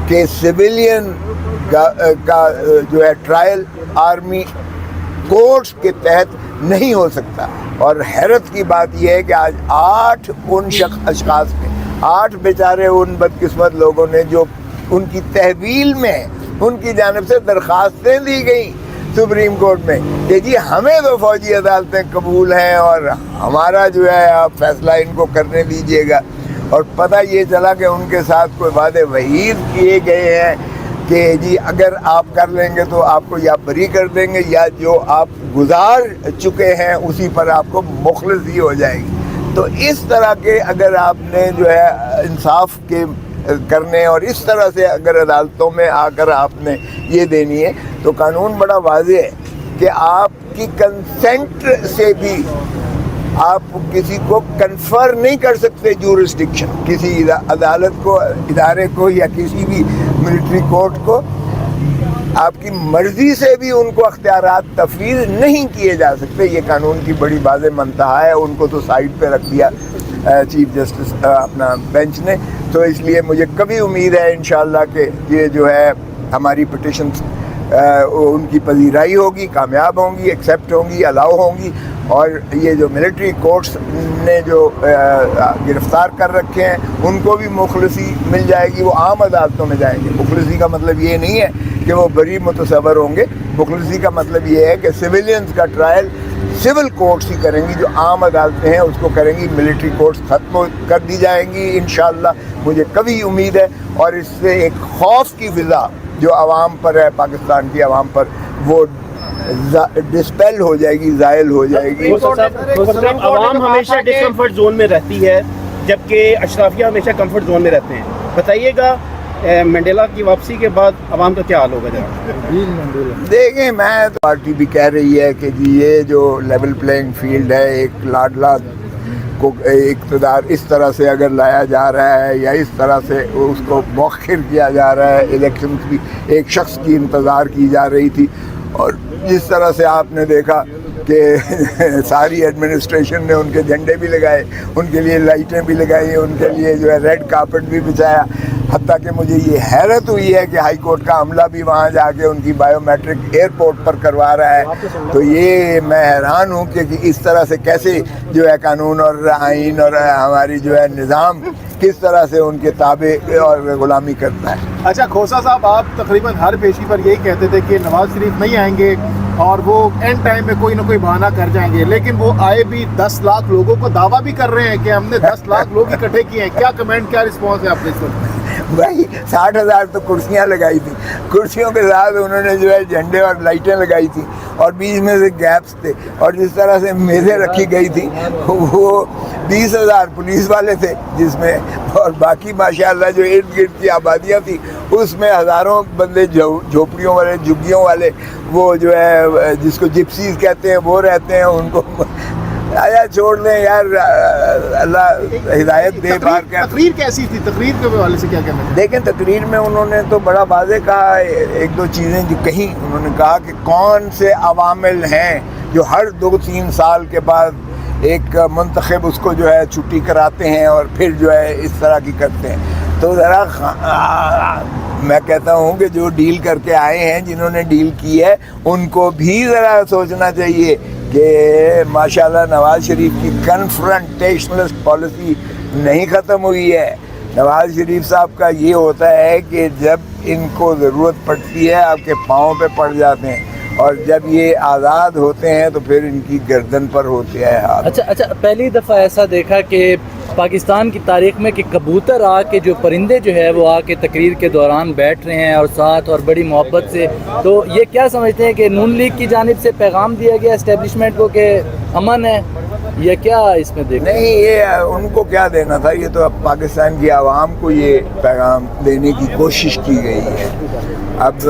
کہ سویلین کا جو ہے ٹرائل آرمی کورٹس کے تحت نہیں ہو سکتا. اور حیرت کی بات یہ ہے کہ آج 8 ان اشخاص نے، 8 بیچارے ان بدقسمت لوگوں نے جو ان کی تحویل میں ان کی جانب سے درخواستیں دی گئیں سپریم کورٹ میں کہ جی ہمیں تو فوجی عدالتیں قبول ہیں اور ہمارا جو ہے آپ فیصلہ ان کو کرنے دیجیے گا. اور پتہ یہ چلا کہ ان کے ساتھ کوئی وعدے وعید کیے گئے ہیں کہ جی اگر آپ کر لیں گے تو آپ کو یا بری کر دیں گے یا جو آپ گزار چکے ہیں اسی پر آپ کو مخلصی ہو جائے گی. تو اس طرح کے اگر آپ نے جو ہے انصاف کے کرنے اور اس طرح سے اگر عدالتوں میں آ کر آپ نے یہ دینی ہے تو قانون بڑا واضح ہے کہ آپ کی کنسنٹ سے بھی آپ کسی کو کنفر نہیں کر سکتے جورسڈکشن، کسی عدالت کو، ادارے کو یا کسی بھی ملٹری کورٹ کو آپ کی مرضی سے بھی ان کو اختیارات تفویض نہیں کیے جا سکتے. یہ قانون کی بڑی واضح منتہا ہے. ان کو تو سائڈ پہ رکھ دیا چیف جسٹس اپنا بینچ نے. تو اس لیے مجھے کبھی امید ہے انشاءاللہ کہ یہ جو ہے ہماری پٹیشنز ان کی پذیرائی ہوگی، کامیاب ہوں گی، ایکسیپٹ ہوں گی، الاؤ ہوں گی. اور یہ جو ملٹری کورٹس نے جو گرفتار کر رکھے ہیں ان کو بھی مخلصی مل جائے گی، وہ عام عدالتوں میں جائیں گے. مخلصی کا مطلب یہ نہیں ہے کہ وہ بری متصور ہوں گے. مخلصی کا مطلب یہ ہے کہ سویلینز کا ٹرائل سول کورٹس ہی کریں گی، جو عام عدالتیں ہیں اس کو کریں گی. ملٹری کورٹس ختم کر دی جائیں گی انشاءاللہ. مجھے کبھی امید ہے. اور اس سے ایک خوف کی فضا جو عوام پر ہے، پاکستان کی عوام پر، وہ ڈسپیل ہو جائے گی، زائل ہو جائے گی. عوام ہمیشہ ڈسکمفرٹ زون میں رہتی ہے جبکہ اشرافیہ ہمیشہ کمفرٹ زون میں رہتے ہیں. بتائیے گا منڈیلا کی واپسی کے بعد عوام کا کیا حال ہوگا جناب؟ دیکھیں، میں تو پارٹی بھی کہہ رہی ہے کہ جی یہ جو لیول پلینگ فیلڈ ہے، ایک لاڈلا کو اقتدار اس طرح سے اگر لایا جا رہا ہے یا اس طرح سے اس کو مؤخر کیا جا رہا ہے، الیکشن کی ایک شخص کی انتظار کی جا رہی تھی. اور جس طرح سے آپ نے دیکھا کہ ساری ایڈمنسٹریشن نے ان کے جھنڈے بھی لگائے، ان کے لیے لائٹیں بھی لگائی، ان کے لیے جو ہے ریڈ کارپٹ بھی بچھایا. حتیٰ کہ مجھے یہ حیرت ہوئی ہے کہ ہائی کورٹ کا عملہ بھی وہاں جا کے ان کی بائیو میٹرک ایئرپورٹ پر کروا رہا ہے. تو یہ میں حیران ہوں کہ اس طرح سے کیسے جو ہے قانون اور آئین اور ہماری جو ہے نظام کس طرح سے ان کے تابع اور غلامی کرتا ہے. اچھا کھوسا صاحب، آپ تقریباً ہر پیشی پر یہی کہتے تھے کہ نواز شریف نہیں آئیں گے اور وہ اینڈ ٹائم میں کوئی نہ کوئی بہانہ کر جائیں گے، لیکن وہ آئے بھی 10 لاکھ لوگوں کو دعویٰ بھی کر رہے ہیں کہ ہم نے 10 لاکھ لوگ اکٹھے کیے ہیں. کیا کمنٹ، کیا رسپانس ہے آپ کے اس پر؟ بھائی 60,000 تو کرسیاں لگائی تھیں، کرسیوں کے ساتھ انہوں نے جو ہے جھنڈے اور لائٹیں لگائی تھیں اور بیچ میں سے گیپس تھے. اور جس طرح سے میزیں رکھی گئی تھی وہ 20,000 پولیس والے تھے جس میں، اور باقی ماشاءاللہ جو ارد گرد کی آبادیاں تھیں اس میں ہزاروں بندے جھوپڑیوں والے، جھگیوں والے، وہ جو ہے جس کو جپسیز کہتے ہیں وہ رہتے ہیں. ان کو آیا چھوڑ دیں یار، اللہ ہدایت دے. بار کیا تقریر کیسی تھی؟ تقریر کے حوالے سے کیا کہنا ہے؟ دیکھیں، تقریر میں انہوں نے تو بڑا واضح کہا، ایک دو چیزیں جو کہیں انہوں نے کہا کہ کون سے عوامل ہیں جو ہر 2-3 سال کے بعد ایک منتخب اس کو جو ہے چھٹی کراتے ہیں اور پھر جو ہے اس طرح کی کرتے ہیں. تو ذرا میں کہتا ہوں کہ جو ڈیل کر کے آئے ہیں، جنہوں نے ڈیل کی ہے، ان کو بھی ذرا سوچنا چاہیے کہ ماشاءاللہ نواز شریف کی کنفرنٹیشنلسٹ پالیسی نہیں ختم ہوئی ہے. نواز شریف صاحب کا یہ ہوتا ہے کہ جب ان کو ضرورت پڑتی ہے آپ کے پاؤں پہ پڑ جاتے ہیں، اور جب یہ آزاد ہوتے ہیں تو پھر ان کی گردن پر ہوتے ہیں ہاتھ. اچھا پہلی دفعہ ایسا دیکھا کہ پاکستان کی تاریخ میں کہ کبوتر آ کے جو پرندے جو ہے وہ آ کے تقریر کے دوران بیٹھ رہے ہیں اور ساتھ اور بڑی محبت سے. تو یہ کیا سمجھتے ہیں کہ نون لیگ کی جانب سے پیغام دیا گیا اسٹیبلشمنٹ کو کہ امن ہے، یا کیا اس میں دیکھ؟ نہیں، یہ ان کو کیا دینا تھا، یہ تو اب پاکستان کی عوام کو یہ پیغام دینے کی کوشش کی گئی ہے. اب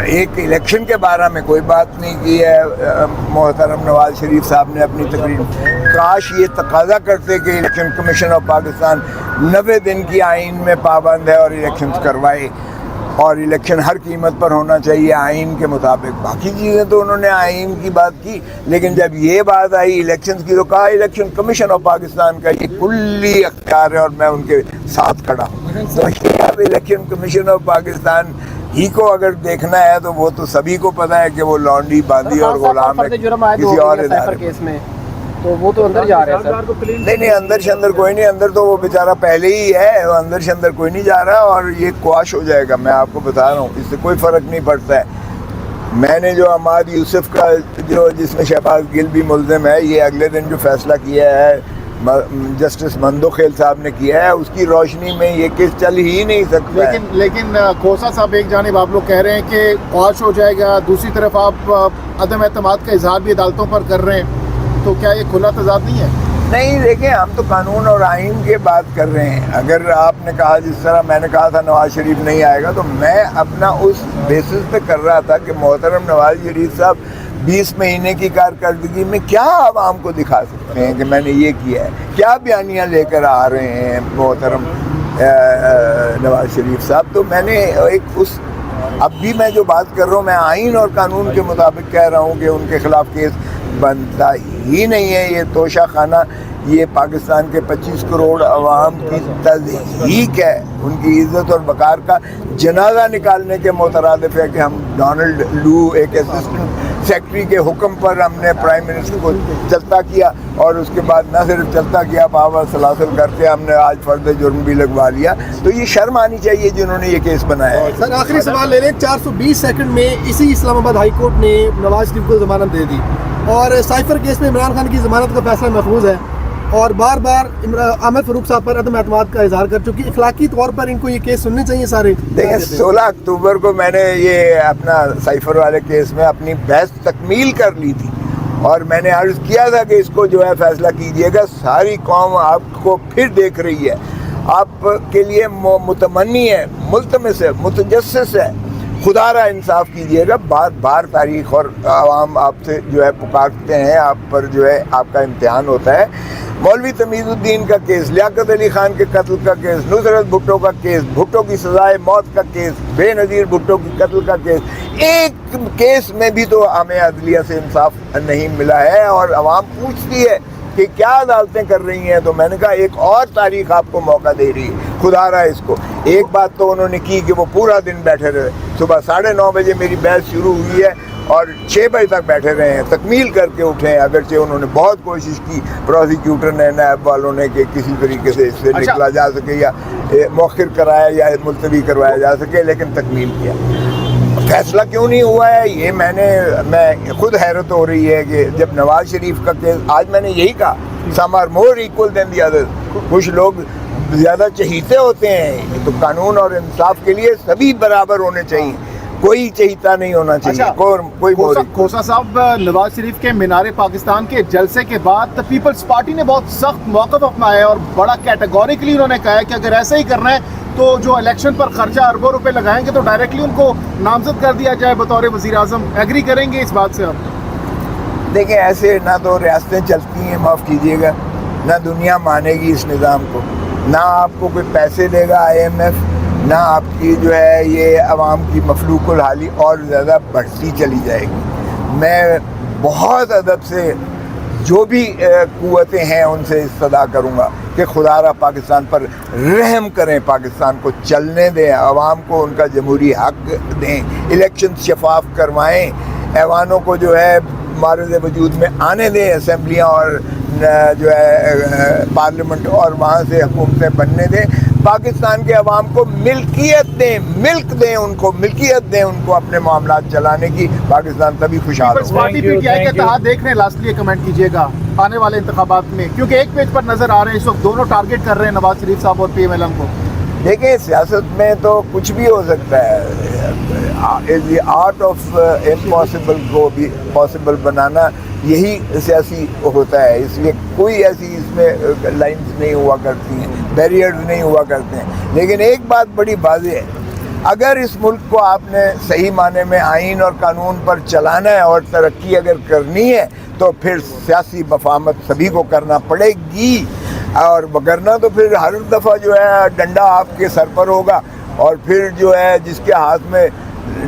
ایک الیکشن کے بارے میں کوئی بات نہیں کی ہے محترم نواز شریف صاحب نے اپنی تقریر. کاش یہ تقاضا کرتے کہ الیکشن کمیشن آف پاکستان 90 دن کی آئین میں پابند ہے اور الیکشنز کروائے، اور الیکشن ہر قیمت پر ہونا چاہیے آئین کے مطابق. باقی چیزیں تو انہوں نے آئین کی بات کی، لیکن جب یہ بات آئی الیکشنز کی تو کہا الیکشن کمیشن آف پاکستان کا یہ کلی اختیار ہے اور میں ان کے ساتھ کھڑا ہوں. تو یہ اب الیکشن کمیشن آف پاکستان ہی کو اگر دیکھنا ہے تو وہ تو سبھی کو پتا ہے کہ وہ لانڈی باندھی اور غلام ہے کسی اور ادارے کیس میں، تو وہ تو اندر جا رہے ہیں سر. نہیں اندر شندر کوئی نہیں, اندر تو وہ بیچارہ پہلے ہی ہے, وہ اندر شندر کوئی نہیں جا رہا, اور یہ قواش ہو جائے گا. میں آپ کو بتا رہا ہوں اس سے کوئی فرق نہیں پڑتا ہے. میں نے جو عماد یوسف کا جو جس میں شہباز گل بھی ملزم ہے, یہ اگلے دن جو فیصلہ کیا ہے جسٹس مندوخیل صاحب نے کیا ہے, اس کی روشنی میں یہ کیس چل ہی نہیں سکتا ہے. لیکن کھوسا صاحب ایک جانب آپ لوگ کہہ رہے ہیں کہ قواش ہو جائے گا, دوسری طرف آپ عدم اعتماد کا اظہار بھی عدالتوں پر کر رہے ہیں, تو کیا یہ کھلا تضاد نہیں ہے؟ نہیں دیکھیں, ہم تو قانون اور آئین کی بات کر رہے ہیں. اگر آپ نے کہا جس طرح میں نے کہا تھا نواز شریف نہیں آئے گا, تو میں اپنا اس بیسس پہ کر رہا تھا کہ محترم نواز شریف صاحب 20 مہینے کی کارکردگی میں کیا عوام کو دکھا سکتے ہیں کہ میں نے یہ کیا ہے, کیا بیانیاں لے کر آ رہے ہیں محترم نواز شریف صاحب. تو میں نے ایک اس اب بھی میں جو بات کر رہا ہوں, میں آئین اور قانون کے مطابق کہہ رہا ہوں کہ ان کے خلاف کیس بنتا ہی نہیں ہے. یہ توشہ خانہ, یہ پاکستان کے 25 کروڑ عوام کی تضحیک ہے, ان کی عزت اور وقار کا جنازہ نکالنے کے مترادف ہے کہ ہم ڈونلڈ لو ایک اسسٹنٹ سیکرٹری کے حکم پر ہم نے پرائم منسٹر کو چلتا کیا, اور اس کے بعد نہ صرف چلتا کیا, پاور سلاسل کر کے ہم نے آج فرد جرم بھی لگوا لیا. تو یہ شرم آنی چاہیے جنہوں نے یہ کیس بنایا ہے. سر آخری سوال لے لیں. 420 سیکنڈ میں اسی اسلام آباد ہائی کورٹ نے نواز شریف کو ضمانت دے دی, اور سائفر کیس میں عمران خان کی ضمانت کا فیصلہ محفوظ ہے, اور بار بار عامر فاروق صاحب پر عدم اعتماد کا اظہار کر چکی. اخلاقی طور پر ان کو یہ کیس سننے چاہیے سارے. دیکھیں 16 اکتوبر کو میں نے یہ اپنا سائفر والے کیس میں اپنی بحث تکمیل کر لی تھی, اور میں نے عرض کیا تھا کہ اس کو جو ہے فیصلہ کیجئے گا. ساری قوم آپ کو پھر دیکھ رہی ہے, آپ کے لیے متمنی ہے, ملتمس ہے, متجسس ہے. خدا را انصاف کیجئے گا. بار بار تاریخ اور عوام آپ سے جو ہے پکارتے ہیں, آپ پر جو ہے آپ کا امتحان ہوتا ہے. مولوی تمیز الدین کا کیس, لیاقت علی خان کے قتل کا کیس, نصرت بھٹو کا کیس, بھٹو کی سزائے موت کا کیس, بے نظیر بھٹو کی قتل کا کیس, ایک کیس میں بھی تو ہمیں عدلیہ سے انصاف نہیں ملا ہے, اور عوام پوچھتی ہے کہ کیا عدالتیں کر رہی ہیں. تو میں نے کہا ایک اور تاریخ آپ کو موقع دے رہی ہے, خدا را اس کو. ایک بات تو انہوں نے کی کہ وہ پورا دن بیٹھے رہے, صبح 9:30 بجے میری بحث شروع ہوئی ہے اور 6 بجے تک بیٹھے رہے ہیں, تکمیل کر کے اٹھے ہیں. اگرچہ انہوں نے بہت کوشش کی, پروسیکیوٹر نے, نیب والوں نے, کہ کسی طریقے سے اس سے نکلا جا سکے یا مؤخر کرایا یا ملتوی کروایا جا سکے, لیکن تکمیل کیا. فیصلہ کیوں نہیں ہوا ہے یہ میں خود حیرت ہو رہی ہے کہ جب نواز شریف کا کیس, آج میں نے یہی کہا, some are more equal than the others. کچھ لوگ زیادہ چہیتے ہوتے ہیں, تو قانون اور انصاف کے لیے سبھی برابر ہونے چاہیے, کوئی چہیتا نہیں ہونا چاہیے. کوئی کھوسا صاحب, نواز شریف کے مینار پاکستان کے جلسے کے بعد پیپلز پارٹی نے بہت سخت موقف اپنایا ہے, اور بڑا کیٹیگوریکلی انہوں نے کہا ہے کہ اگر ایسا ہی کرنا ہے تو جو الیکشن پر خرچہ اربوں روپے لگائیں گے تو ڈائریکٹلی ان کو نامزد کر دیا جائے بطور وزیر اعظم. ایگری کریں گے اس بات سے آپ؟ دیکھیں ایسے نہ تو ریاستیں چلتی ہیں, معاف کیجیے گا, نہ دنیا مانے گی اس نظام کو, نہ آپ کو کوئی پیسے دے گا IMF, نہ آپ کی جو ہے یہ عوام کی مفلوق الحالی اور زیادہ بڑھتی چلی جائے گی. میں بہت ادب سے جو بھی قوتیں ہیں ان سے استدعا کروں گا کہ خدا را پاکستان پر رحم کریں, پاکستان کو چلنے دیں, عوام کو ان کا جمہوری حق دیں, الیکشن شفاف کروائیں, ایوانوں کو جو ہے معرض وجود میں آنے دیں, اسمبلیاں اور جو ہے پارلیمنٹ, اور وہاں سے حکومتیں بننے دیں. پاکستان کے عوام کو ملکیت دیں, ملک دیں, ان کو ملکیت دیں, ان کو اپنے معاملات چلانے کی. پاکستان تبھی خوشحال پیپلز پارٹی پی ٹی آئی کے اتحاد دیکھ رہے ہیں, لاسٹلی کمنٹ کیجیے گا آنے والے انتخابات میں, کیونکہ ایک پیج پر نظر آ رہے ہیں اس وقت دونوں ٹارگٹ کر رہے ہیں نواز شریف صاحب اور PMLN کو. دیکھیں سیاست میں تو کچھ بھی ہو سکتا ہے, دی آرٹ آف امپاسبل کو بھی پاسبل بنانا یہی سیاسی ہوتا ہے. اس لیے کوئی ایسی اس میں لائنز نہیں ہوا کرتی ہیں, بیریئرز نہیں ہوا کرتے ہیں. لیکن ایک بات بڑی واضح ہے, اگر اس ملک کو آپ نے صحیح معنی میں آئین اور قانون پر چلانا ہے اور ترقی اگر کرنی ہے, تو پھر سیاسی مفاہمت سبھی کو کرنا پڑے گی, اور وگرنہ تو پھر ہر دفعہ جو ہے ڈنڈا آپ کے سر پر ہوگا, اور پھر جو ہے جس کے ہاتھ میں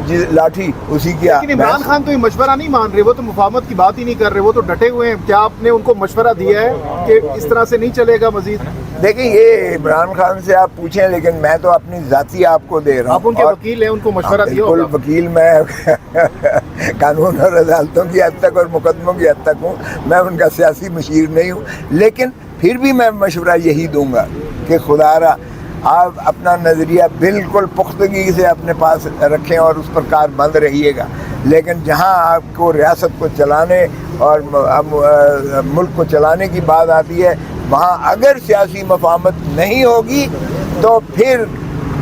لاٹھی اسی کی. لیکن عمران خان تو یہ مشورہ نہیں مان رہے, وہ تو مفاہمت کی بات ہی نہیں کر رہے, وہ تو ڈٹے ہوئے ہیں. کیا آپ نے ان کو مشورہ دیا ہے کہ اس طرح سے نہیں چلے گا مزید؟ دیکھیں یہ عمران خان سے آپ پوچھیں، لیکن میں تو اپنی ذاتی آپ کو دے رہا ہوں. آپ ان کے وکیل ہیں، ان کو مشورہ دیا بالکل ہوگا. وکیل میں قانون اور عدالتوں کی حد تک اور مقدموں کی حد تک ہوں، میں ان کا سیاسی مشیر نہیں ہوں، لیکن پھر بھی میں مشورہ یہی دوں گا کہ خدا را آپ اپنا نظریہ بالکل پختگی سے اپنے پاس رکھیں اور اس پر کاربند رہیے گا. لیکن جہاں آپ کو ریاست کو چلانے اور ملک کو چلانے کی بات آتی ہے، وہاں اگر سیاسی مفاہمت نہیں ہوگی تو پھر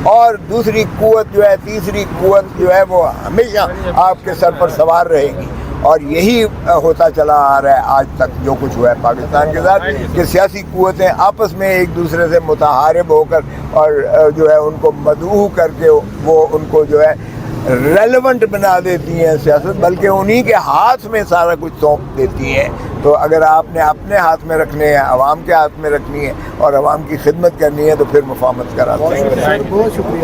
اور دوسری قوت جو ہے، تیسری قوت جو ہے، وہ ہمیشہ آپ کے سر پر سوار رہے گی. اور یہی ہوتا چلا آ رہا ہے آج تک جو کچھ ہوا ہے پاکستان کے ساتھ، کہ سیاسی قوتیں آپس میں ایک دوسرے سے متحارب ہو کر اور جو ہے ان کو مدعو کر کے وہ ان کو جو ہے ریلیونٹ بنا دیتی ہیں سیاست، بلکہ انہی کے ہاتھ میں سارا کچھ سونپ دیتی ہیں. تو اگر آپ نے اپنے ہاتھ میں رکھنے ہیں، عوام کے ہاتھ میں رکھنی ہے اور عوام کی خدمت کرنی ہے، تو پھر مفاہمت کرا سکتے ہیں. بہت شکریہ.